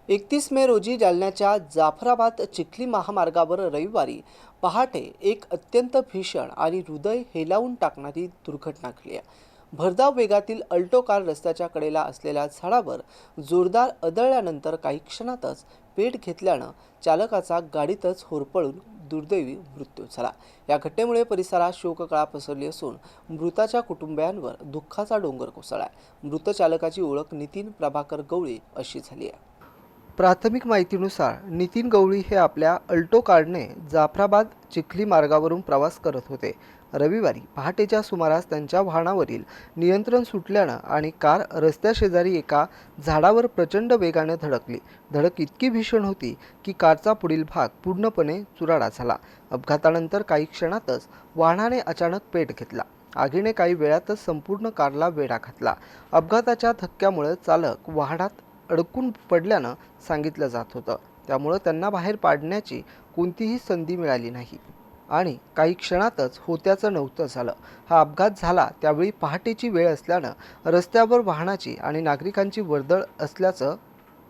31 मे रोजी जालन्याच्या जाफराबाद चिखली महामार्गावर रविवारी पहाटे एक अत्यंत भीषण आणि हृदय हेलावून टाकणारी दुर्घटना घडली आहे. भरधाव वेगातील अल्टो कार रस्त्याच्या कडेला असलेल्या झाडावर जोरदार आदळल्यानंतर काही क्षणातच पेट घेतल्यानं चालकाचा गाडीतच होरपळून दुर्दैवी मृत्यू झाला. या घटनेमुळे परिसरात शोककळा पसरली असून मृताच्या कुटुंबियांवर दुःखाचा डोंगर कोसळला आहे. मृत चालकाची ओळख नितीन प्रभाकर गवळी अशी झाली आहे. प्राथमिक माहितीनुसार नितीन गवळी हे आपल्या अल्टो कारने जाफराबाद चिखली मार्गावरून प्रवास करत होते. रविवारी पहाटेच्या सुमारास त्यांच्या वाहनावरील नियंत्रण सुटल्यानं आणि कार रस्त्याशेजारी एका झाडावर प्रचंड वेगाने धडकली. धडक इतकी भीषण होती की कारचा पुढील भाग पूर्णपणे चुराडा झाला. अपघातानंतर काही क्षणातच वाहनाने अचानक पेट घेतला. आगीने काही वेळातच संपूर्ण कारला वेढा घातला. अपघाताच्या धक्क्यामुळे चालक वाहनात अडकून पडल्यानं सांगितलं जात होतं. त्यामुळे त्यांना बाहेर पाडण्याची कोणतीही संधी मिळाली नाही आणि काही क्षणातच होत्याचं नव्हतं झालं. हा अपघात झाला त्यावेळी पहाटेची वेळ असल्यानं रस्त्यावर वाहनाची आणि नागरिकांची वर्दळ असल्याचं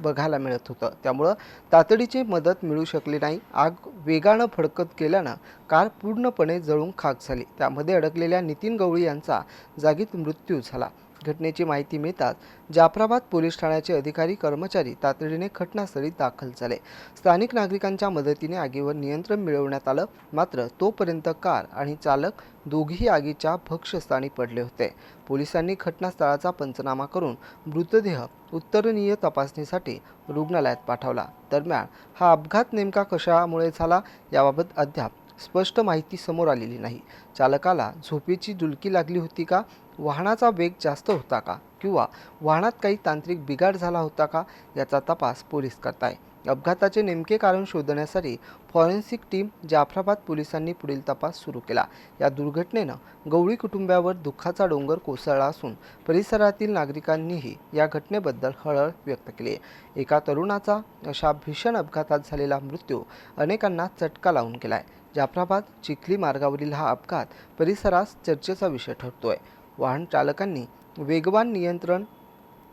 बघायला मिळत होतं. त्यामुळं तातडीची मदत मिळू शकली नाही. आग वेगानं भडकत गेल्यानं कार पूर्णपणे जळून खाक झाली. त्यामध्ये अडकलेल्या नितीन गवळी यांचा जागीच मृत्यू झाला. घटनेची माहिती मिळताच जाफराबाद पोलीस ठाण्याचे अधिकारी कर्मचारी तातडीने घटनास्थळी दाखल झाले. स्थानिक नागरिकांच्या मदतीने आगीवर नियंत्रण मिळवण्यात आलं. मात्र तोपर्यंत कार आणि चालक दोघेही आगीच्या भक्ष्यस्थानी पडले होते. पोलिसांनी घटनास्थळाचा पंचनामा करून मृतदेह उत्तरनीय तपासणीसाठी रुग्णालयात पाठवला. दरम्यान हा अपघात नेमका कशामुळे झाला याबाबत अद्याप स्पष्ट माहिती समोर आलेली नाही. चालकाला झोपेची डुलकी लागली होती का, वाहनाचा वेग जास्त होता का, किंवा वाहनात काही तांत्रिक बिघाड झाला होता का याचा तपास पोलीस करताय. अपघाताचे नेमके कारण शोधण्यासाठी फॉरेन्सिक टीम जाफराबाद पोलिसांनी पुढील तपास सुरू केला. या दुर्घटनेनं गवळी कुटुंबावर दुःखाचा डोंगर कोसळला असून परिसरातील नागरिकांनीही या घटनेबद्दल हळहळ व्यक्त केली आहे. एका तरुणाचा अशा भीषण अपघातात झालेला मृत्यू अनेकांना चटका लावून गेलाय. जाफराबाद चिखली मार्गावरील हा अपघात परिसरात चर्चेचा विषय ठरतोय. वाहन चालकांनी वेगवान नियंत्रण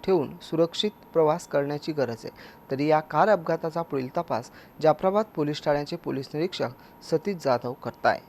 ठेवून सुरक्षित प्रवास करण्याची गरज आहे. तरी या कार अपघाताचा पुढील तपास जाफराबाद पोलीस ठाण्याचे पोलीस निरीक्षक सतीश जाधव करताय.